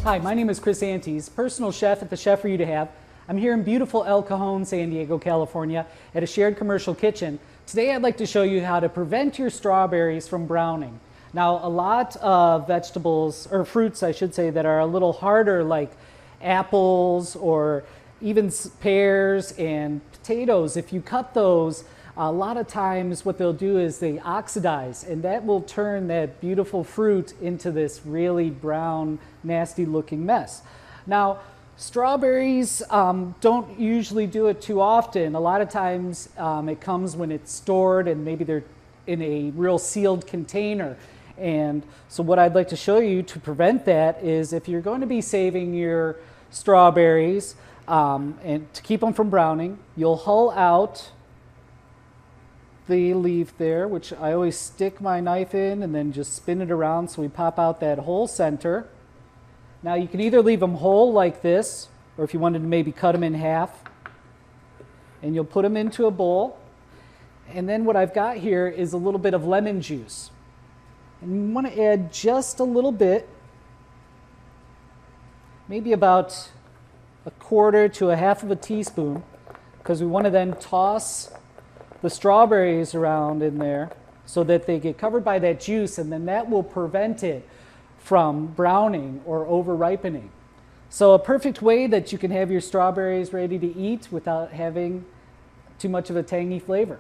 Hi, my name is Chris Antes, personal chef at the Chef for You to Have. I'm here in beautiful El Cajon, San Diego, California at a shared commercial kitchen. Today I'd like to show you how to prevent your strawberries from browning. Now, a lot of vegetables, or fruits I should say, that are a little harder, like apples or even pears and potatoes, if you cut those, a lot of times what they'll do is they oxidize, and that will turn that beautiful fruit into this really brown, nasty looking mess. Now, strawberries don't usually do it too often. A lot of times it comes when it's stored and maybe they're in a real sealed container. And so what I'd like to show you to prevent that is, if you're going to be saving your strawberries and to keep them from browning, you'll hull out the leaf there, which I always stick my knife in and then just spin it around so we pop out that whole center. Now you can either leave them whole like this, or if you wanted to maybe cut them in half, and you'll put them into a bowl. And then what I've got here is a little bit of lemon juice. And you want to add just a little bit, maybe about a quarter to a half of a teaspoon, because we want to then toss the strawberries around in there so that they get covered by that juice, and then that will prevent it from browning or over ripening. So a perfect way that you can have your strawberries ready to eat without having too much of a tangy flavor.